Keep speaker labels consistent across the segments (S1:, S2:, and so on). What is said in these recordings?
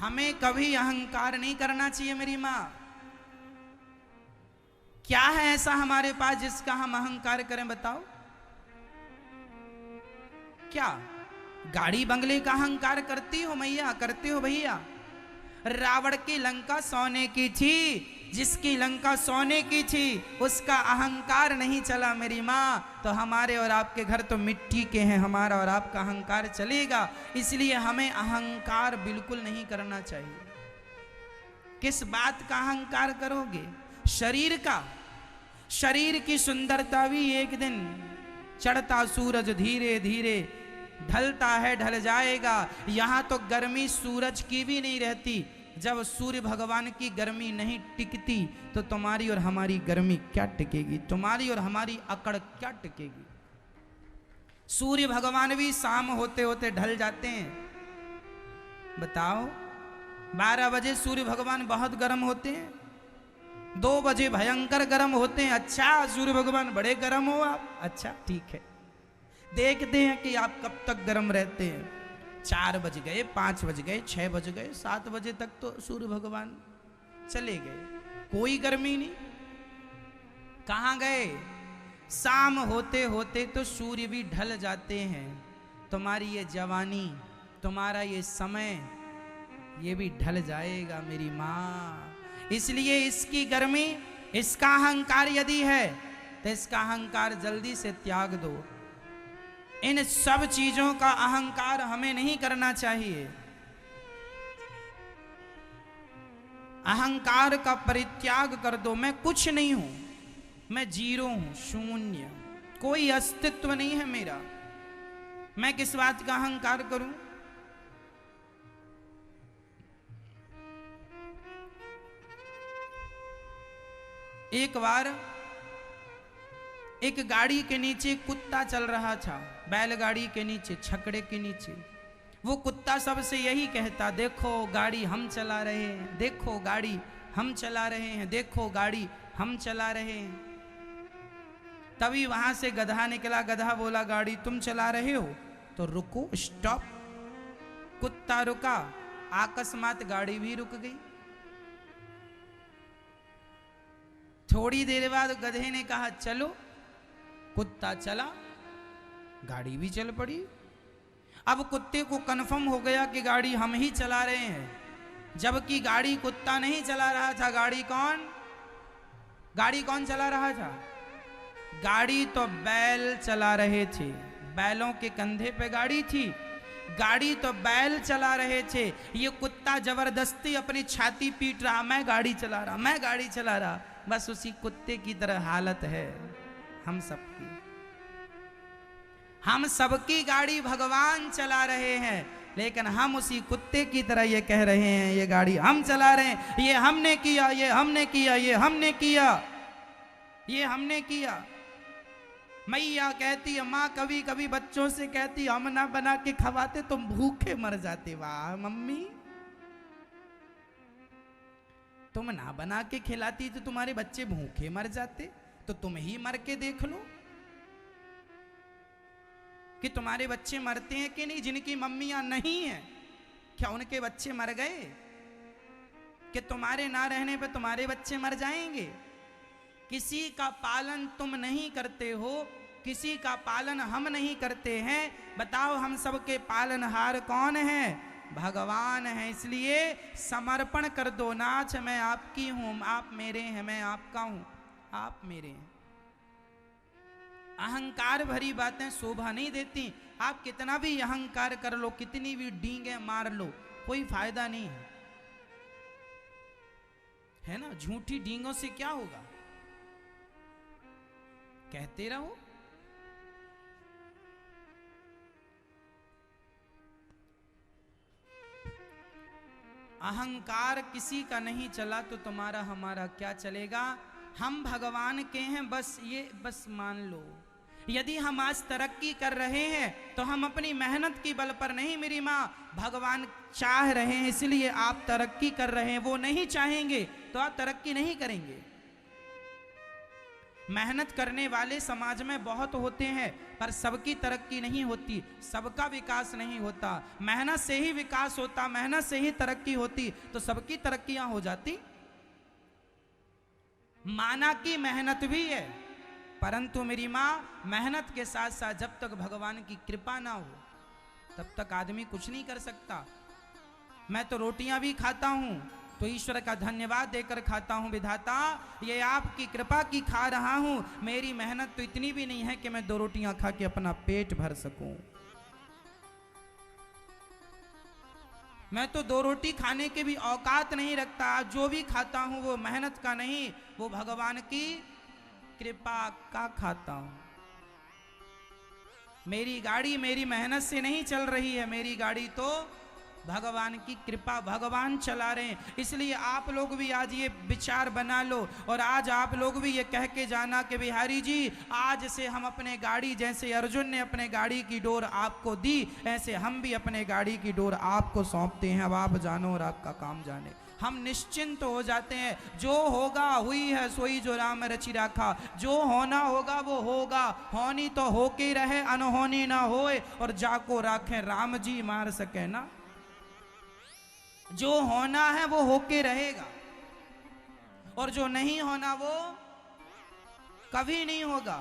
S1: हमें कभी अहंकार नहीं करना चाहिए मेरी माँ। क्या है ऐसा हमारे पास जिसका हम अहंकार करें, बताओ? क्या गाड़ी बंगले का अहंकार करती हो मैया, करते हो भैया? रावण की लंका सोने की थी, जिसकी लंका सोने की थी उसका अहंकार नहीं चला मेरी माँ, तो हमारे और आपके घर तो मिट्टी के हैं, हमारा और आपका अहंकार चलेगा। इसलिए हमें अहंकार बिल्कुल नहीं करना चाहिए। किस बात का अहंकार करोगे? शरीर का। शरीर की सुंदरता भी एक दिन, चढ़ता सूरज धीरे धीरे ढलता है, ढल जाएगा। यहां तो गर्मी सूरज की भी नहीं रहती। जब सूर्य भगवान की गर्मी नहीं टिकती तो तुम्हारी और हमारी गर्मी क्या टिकेगी, तुम्हारी और हमारी अकड़ क्या टिकेगी। सूर्य भगवान भी शाम होते होते ढल जाते हैं। बताओ, 12 बजे सूर्य भगवान बहुत गर्म होते हैं, 2 बजे भयंकर गर्म होते हैं। अच्छा सूर्य भगवान बड़े गर्म हो आप? अच्छा ठीक है, देखते हैं कि आप कब तक गर्म रहते हैं। 4 बज गए, 5 बज गए, 6 बज गए, 7 बजे तक तो सूर्य भगवान चले गए, कोई गर्मी नहीं। कहाँ गए? शाम होते होते तो सूर्य भी ढल जाते हैं। तुम्हारी ये जवानी, तुम्हारा ये समय, ये भी ढल जाएगा मेरी माँ। इसलिए इसकी गर्मी, इसका अहंकार यदि है तो इसका अहंकार जल्दी से त्याग दो। इन सब चीजों का अहंकार हमें नहीं करना चाहिए। अहंकार का परित्याग कर दो। मैं कुछ नहीं हूं, मैं जीरो हूं, शून्य, कोई अस्तित्व नहीं है मेरा। मैं किस बात का अहंकार करूं? एक बार एक गाड़ी के नीचे कुत्ता चल रहा था, बैलगाड़ी के नीचे, छकड़े के नीचे। वो कुत्ता सबसे यही कहता, देखो गाड़ी हम चला रहे हैं, देखो गाड़ी हम चला रहे हैं, देखो गाड़ी हम चला रहे हैं। तभी वहां से गधा निकला। गधा बोला, गाड़ी तुम चला रहे हो तो रुको, स्टॉप। कुत्ता रुका, अकस्मात गाड़ी भी रुक गई। थोड़ी देर बाद गधे ने कहा चलो। कुत्ता चला, गाड़ी भी चल पड़ी। अब कुत्ते को कन्फर्म हो गया कि गाड़ी हम ही चला रहे हैं, जबकि गाड़ी कुत्ता नहीं चला रहा था। गाड़ी कौन चला रहा था? गाड़ी तो बैल चला रहे थे। बैलों के कंधे पे गाड़ी थी, गाड़ी तो बैल चला रहे थे। ये कुत्ता जबरदस्ती अपनी छाती पीट रहा, मैं गाड़ी चला रहा, मैं गाड़ी चला रहा। बस उसी कुत्ते की तरह हालत है हम सबकी। हम सबकी गाड़ी भगवान चला रहे हैं, लेकिन हम उसी कुत्ते की तरह ये कह रहे हैं ये गाड़ी हम चला रहे हैं, ये हमने किया, ये हमने किया, ये हमने किया, ये हमने किया। मैया कहती है, माँ कभी कभी बच्चों से कहती, हम ना बना के खवाते तुम भूखे मर जाते। वाह मम्मी, तुम ना बना के खिलाती तो तुम्हारे बच्चे भूखे मर जाते, तो तुम ही मर के देख लो कि तुम्हारे बच्चे मरते हैं कि नहीं। जिनकी मम्मियां नहीं है, क्या उनके बच्चे मर गए? कि तुम्हारे ना रहने पे तुम्हारे बच्चे मर जाएंगे? किसी का पालन तुम नहीं करते हो, किसी का पालन हम नहीं करते हैं। बताओ, हम सबके पालनहार कौन है? भगवान है। इसलिए समर्पण कर दो। नाथ मैं आपकी हूं, आप मेरे हैं, मैं आपका हूं, आप मेरे हैं। अहंकार भरी बातें शोभा नहीं देती। आप कितना भी अहंकार कर लो, कितनी भी डींगे मार लो, कोई फायदा नहीं है, है ना। झूठी डींगों से क्या होगा? कहते रहो। अहंकार किसी का नहीं चला तो तुम्हारा हमारा क्या चलेगा। हम भगवान के हैं, बस मान लो। यदि हम आज तरक्की कर रहे हैं तो हम अपनी मेहनत की बल पर नहीं मेरी माँ, भगवान चाह रहे हैं इसलिए आप तरक्की कर रहे हैं। वो नहीं चाहेंगे तो आप तरक्की नहीं करेंगे। मेहनत करने वाले समाज में बहुत होते हैं, पर सबकी तरक्की नहीं होती, सबका विकास नहीं होता। मेहनत से ही विकास होता, मेहनत से ही तरक्की होती, तो सबकी तरक्कियां हो जाती। माना कि मेहनत भी है, परंतु मेरी माँ मेहनत के साथ साथ जब तक भगवान की कृपा ना हो तब तक आदमी कुछ नहीं कर सकता। मैं तो रोटियां भी खाता हूं तो ईश्वर का धन्यवाद देकर खाता हूं, विधाता ये आपकी कृपा की खा रहा हूं, मेरी मेहनत तो इतनी भी नहीं है कि मैं 2 रोटियां खा के अपना पेट भर सकूं। मैं तो 2 रोटी खाने के भी औकात नहीं रखता। जो भी खाता हूं वो मेहनत का नहीं, वो भगवान की कृपा का खाता हूं। मेरी गाड़ी मेरी मेहनत से नहीं चल रही है, मेरी गाड़ी तो भगवान की कृपा, भगवान चला रहे हैं। इसलिए आप लोग भी आज ये विचार बना लो और आज आप लोग भी ये कह के जाना कि बिहारी जी आज से हम अपने गाड़ी, जैसे अर्जुन ने अपने गाड़ी की डोर आपको दी, ऐसे हम भी अपने गाड़ी की डोर आपको सौंपते हैं। अब आप जानो और आपका काम जाने। हम निश्चिंत हो जाते हैं। जो होगा हुई है सोई जो राम रचि राखा, जो होना होगा वो होगा, होनी तो होके रहे अनहोनी ना होए, और जाको राखे राम जी मार सके ना। जो होना है वो होके रहेगा और जो नहीं होना वो कभी नहीं होगा।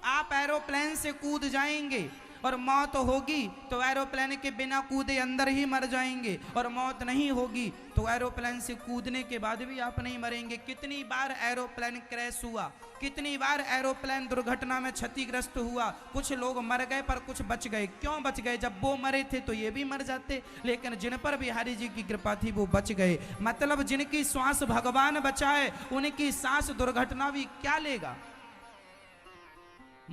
S1: आप एरोप्लेन से कूद जाएंगे और मौत होगी तो एरोप्लेन के बिना कूदे अंदर ही मर जाएंगे, और मौत नहीं होगी तो एरोप्लेन से कूदने के बाद भी आप नहीं मरेंगे। कितनी बार एरोप्लेन क्रैश हुआ, कितनी बार एरोप्लेन दुर्घटना में क्षतिग्रस्त हुआ, कुछ लोग मर गए पर कुछ बच गए। क्यों बच गए? जब वो मरे थे तो ये भी मर जाते, लेकिन जिन पर बिहारी जी की कृपा थी वो बच गए। मतलब जिनकी श्वास भगवान बचाए उनकी सांस दुर्घटना भी क्या लेगा।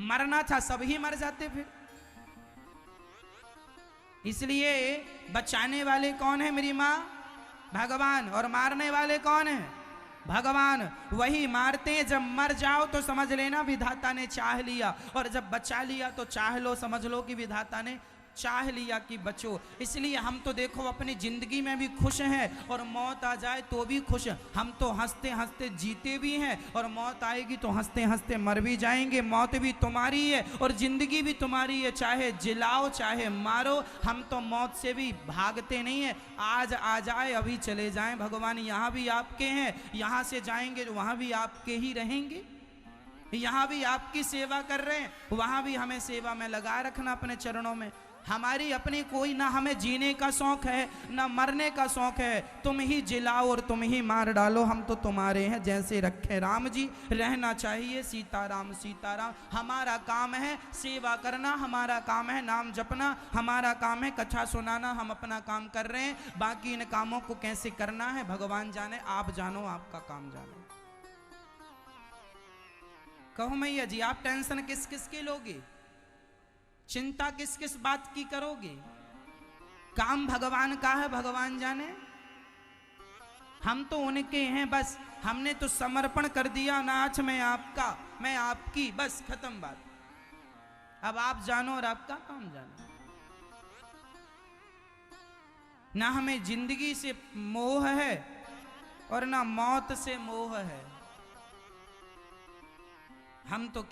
S1: मरना था सब ही मर जाते फिर। इसलिए बचाने वाले कौन है मेरी माँ? भगवान। और मारने वाले कौन है? भगवान। वही मारते हैं। जब मर जाओ तो समझ लेना विधाता ने चाह लिया, और जब बचा लिया तो चाह लो, समझ लो कि विधाता ने चाह लिया कि बचो। इसलिए हम तो देखो अपनी जिंदगी में भी खुश हैं और मौत आ जाए तो भी खुश। हम तो हंसते हंसते जीते भी हैं और मौत आएगी तो हंसते हंसते मर भी जाएंगे। मौत भी तुम्हारी है और जिंदगी भी तुम्हारी है, चाहे जिलाओ चाहे मारो, हम तो मौत से भी भागते नहीं है। आज आ जाए अभी चले जाएं, भगवान यहाँ भी आपके हैं, यहाँ से जाएंगे तो वहाँ भी आपके ही रहेंगे। यहाँ भी आपकी सेवा कर रहे हैं, वहाँ भी हमें सेवा में लगा रखना अपने चरणों में। हमारी अपनी कोई ना हमें जीने का शौक है ना मरने का शौक है। तुम ही जिलाओ और तुम ही मार डालो, हम तो तुम्हारे हैं जैसे रखे राम जी। रहना चाहिए सीताराम सीताराम। हमारा काम है सेवा करना, हमारा काम है नाम जपना, हमारा काम है कथा सुनाना। हम अपना काम कर रहे हैं, बाकी इन कामों को कैसे करना है भगवान जाने, आप जानो, आपका काम जानो। कहो मैया जी आप टेंशन किस किस की लोगे, चिंता किस किस बात की करोगे? काम भगवान का है, भगवान जाने। हम तो उनके हैं, बस हमने तो समर्पण कर दिया। नाथ मैं आपका, मैं आपकी, बस खत्म बात। अब आप जानो और आपका काम जानो। ना हमें जिंदगी से मोह है और ना मौत से मोह है। हम तो